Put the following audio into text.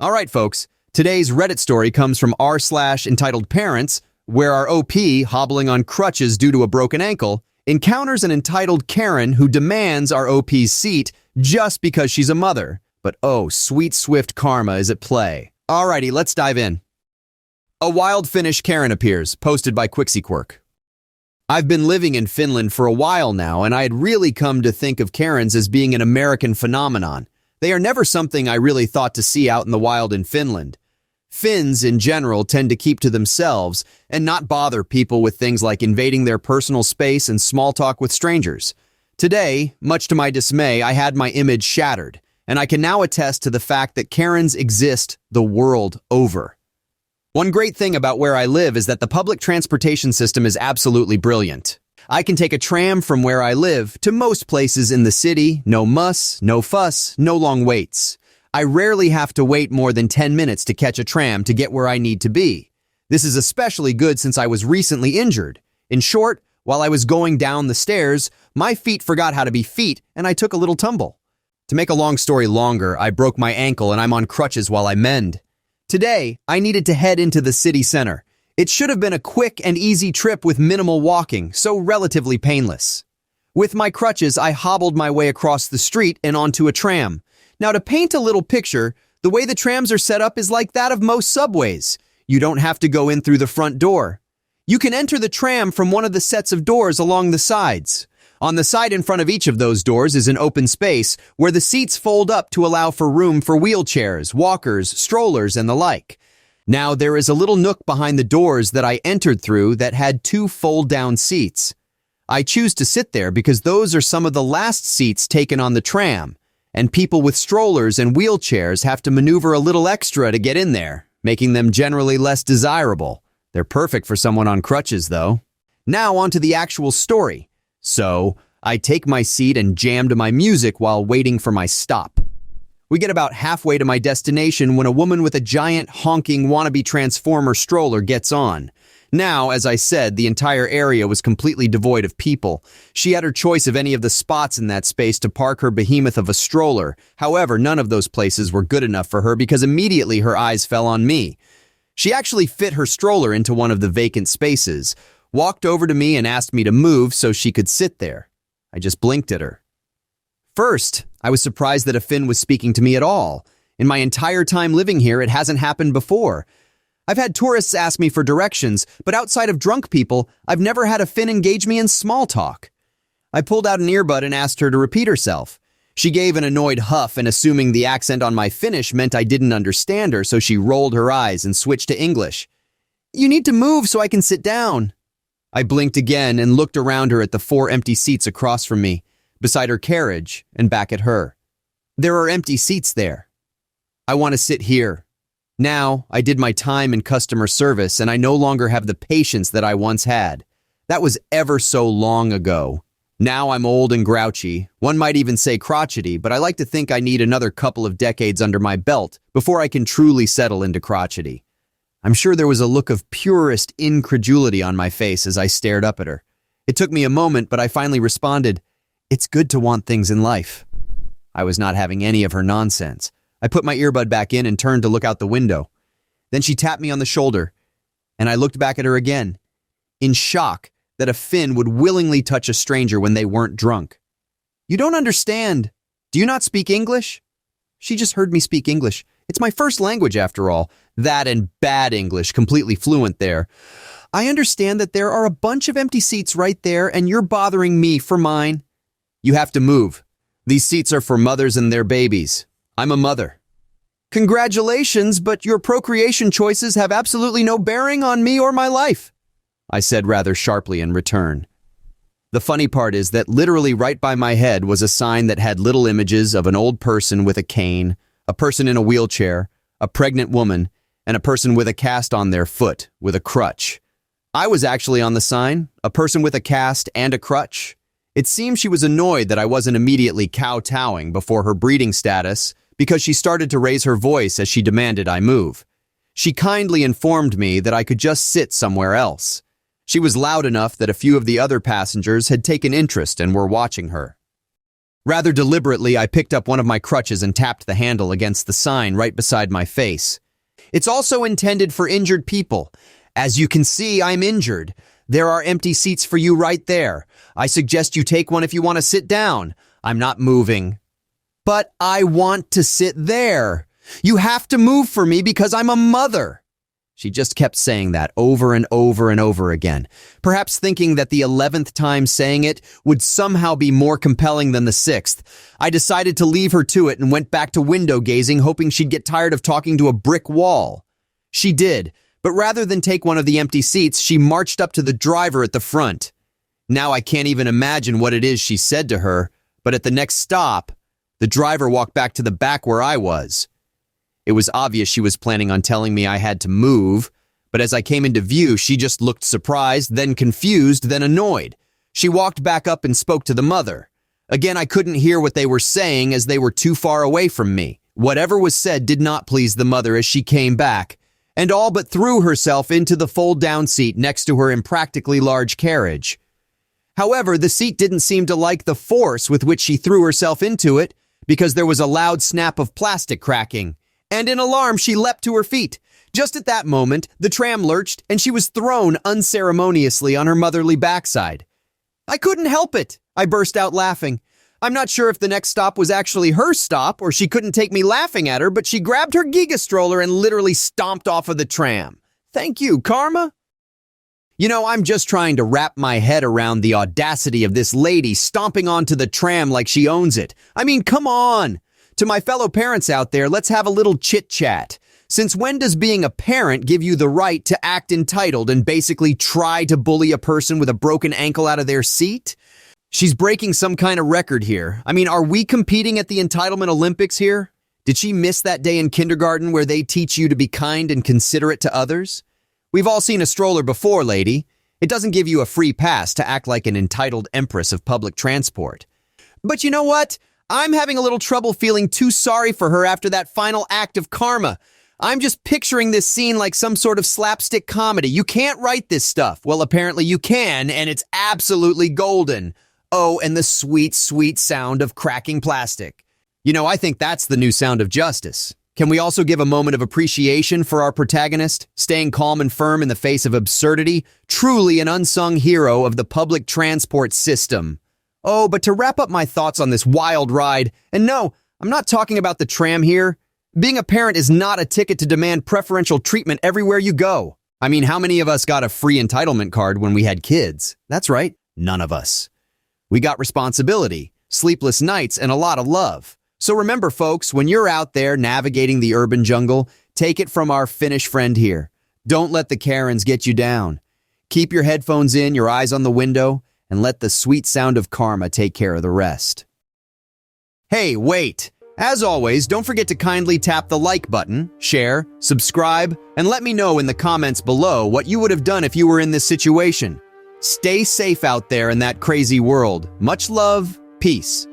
All right, folks. Today's Reddit story comes from r/EntitledParents, where our OP, hobbling on crutches due to a broken ankle, encounters an entitled Karen who demands our OP's seat just because she's a mother. But oh, sweet swift karma is at play. Alrighty, let's dive in. A wild Finnish Karen appears, posted by Quixiequirk. I've been living in Finland for a while now, and I had really come to think of Karens as being an American phenomenon. They are never something I really thought to see out in the wild in Finland. Finns, in general, tend to keep to themselves and not bother people with things like invading their personal space and small talk with strangers. Today, much to my dismay, I had my image shattered, and I can now attest to the fact that Karens exist the world over. One great thing about where I live is that the public transportation system is absolutely brilliant. I can take a tram from where I live to most places in the city, no muss, no fuss, no long waits. I rarely have to wait more than 10 minutes to catch a tram to get where I need to be. This is especially good since I was recently injured. In short, while I was going down the stairs, my feet forgot how to be feet and I took a little tumble. To make a long story longer, I broke my ankle and I'm on crutches while I mend. Today, I needed to head into the city center. It should have been a quick and easy trip with minimal walking, so relatively painless. With my crutches, I hobbled my way across the street and onto a tram. Now, to paint a little picture, the way the trams are set up is like that of most subways. You don't have to go in through the front door. You can enter the tram from one of the sets of doors along the sides. On the side in front of each of those doors is an open space where the seats fold up to allow for room for wheelchairs, walkers, strollers, and the like. Now, there is a little nook behind the doors that I entered through that had 2 fold-down seats. I choose to sit there because those are some of the last seats taken on the tram, and people with strollers and wheelchairs have to maneuver a little extra to get in there, making them generally less desirable. They're perfect for someone on crutches, though. Now on to the actual story. So, I take my seat and jam to my music while waiting for my stop. We get about halfway to my destination when a woman with a giant honking wannabe transformer stroller gets on. Now, as I said, the entire area was completely devoid of people. She had her choice of any of the spots in that space to park her behemoth of a stroller. However, none of those places were good enough for her because immediately her eyes fell on me. She actually fit her stroller into one of the vacant spaces, walked over to me and asked me to move so she could sit there. I just blinked at her. First, I was surprised that a Finn was speaking to me at all. In my entire time living here, it hasn't happened before. I've had tourists ask me for directions, but outside of drunk people, I've never had a Finn engage me in small talk. I pulled out an earbud and asked her to repeat herself. She gave an annoyed huff, and assuming the accent on my Finnish meant I didn't understand her, so she rolled her eyes and switched to English. "You need to move so I can sit down." I blinked again and looked around her at the 4 empty seats across from me, beside her carriage, and back at her. There are empty seats there. I want to sit here. Now, I did my time in customer service, and I no longer have the patience that I once had. That was ever so long ago. Now I'm old and grouchy. One might even say crotchety, but I like to think I need another couple of decades under my belt before I can truly settle into crotchety. I'm sure there was a look of purest incredulity on my face as I stared up at her. It took me a moment, but I finally responded, "It's good to want things in life." I was not having any of her nonsense. I put my earbud back in and turned to look out the window. Then she tapped me on the shoulder, and I looked back at her again, in shock that a Finn would willingly touch a stranger when they weren't drunk. "You don't understand. Do you not speak English?" She just heard me speak English. It's my first language, after all. That and bad English, completely fluent there. "I understand that there are a bunch of empty seats right there, and you're bothering me for mine." "You have to move. These seats are for mothers and their babies. I'm a mother." "Congratulations, but your procreation choices have absolutely no bearing on me or my life," I said rather sharply in return. The funny part is that literally right by my head was a sign that had little images of an old person with a cane, a person in a wheelchair, a pregnant woman, and a person with a cast on their foot with a crutch. I was actually on the sign, a person with a cast and a crutch. It seems she was annoyed that I wasn't immediately kowtowing before her breeding status because she started to raise her voice as she demanded I move. She kindly informed me that I could just sit somewhere else. She was loud enough that a few of the other passengers had taken interest and were watching her. Rather deliberately, I picked up one of my crutches and tapped the handle against the sign right beside my face. It's also intended for injured people. As you can see, I'm injured. There are empty seats for you right there. I suggest you take one if you want to sit down. I'm not moving. But I want to sit there. You have to move for me because I'm a mother. She just kept saying that over and over and over again, perhaps thinking that the 11th time saying it would somehow be more compelling than the 6th. I decided to leave her to it and went back to window gazing, hoping she'd get tired of talking to a brick wall. She did, but rather than take one of the empty seats, she marched up to the driver at the front. Now I can't even imagine what it is she said to her, but at the next stop, the driver walked back to the back where I was. It was obvious she was planning on telling me I had to move, but as I came into view, she just looked surprised, then confused, then annoyed. She walked back up and spoke to the mother. Again, I couldn't hear what they were saying as they were too far away from me. Whatever was said did not please the mother as she came back, and all but threw herself into the fold-down seat next to her impractically large carriage. However, the seat didn't seem to like the force with which she threw herself into it, because there was a loud snap of plastic cracking. And in alarm, she leapt to her feet. Just at that moment, the tram lurched, and she was thrown unceremoniously on her motherly backside. I couldn't help it. I burst out laughing. I'm not sure if the next stop was actually her stop, or she couldn't take me laughing at her, but she grabbed her Giga stroller and literally stomped off of the tram. Thank you, Karma. You know, I'm just trying to wrap my head around the audacity of this lady stomping onto the tram like she owns it. I mean, come on. To my fellow parents out there, let's have a little chit-chat. Since when does being a parent give you the right to act entitled and basically try to bully a person with a broken ankle out of their seat? She's breaking some kind of record here. I mean, are we competing at the Entitlement Olympics here? Did she miss that day in kindergarten where they teach you to be kind and considerate to others? We've all seen a stroller before, lady. It doesn't give you a free pass to act like an entitled empress of public transport. But you know what? I'm having a little trouble feeling too sorry for her after that final act of karma. I'm just picturing this scene like some sort of slapstick comedy. You can't write this stuff. Well, apparently you can, and it's absolutely golden. Oh, and the sweet, sweet sound of cracking plastic. You know, I think that's the new sound of justice. Can we also give a moment of appreciation for our protagonist, staying calm and firm in the face of absurdity? Truly an unsung hero of the public transport system. Oh, but to wrap up my thoughts on this wild ride, and no, I'm not talking about the tram here. Being a parent is not a ticket to demand preferential treatment everywhere you go. I mean, how many of us got a free entitlement card when we had kids? That's right, none of us. We got responsibility, sleepless nights, and a lot of love. So remember, folks, when you're out there navigating the urban jungle, take it from our Finnish friend here. Don't let the Karens get you down. Keep your headphones in, your eyes on the window, and let the sweet sound of karma take care of the rest. Hey, wait! As always, don't forget to kindly tap the like button, share, subscribe, and let me know in the comments below what you would have done if you were in this situation. Stay safe out there in that crazy world. Much love, peace.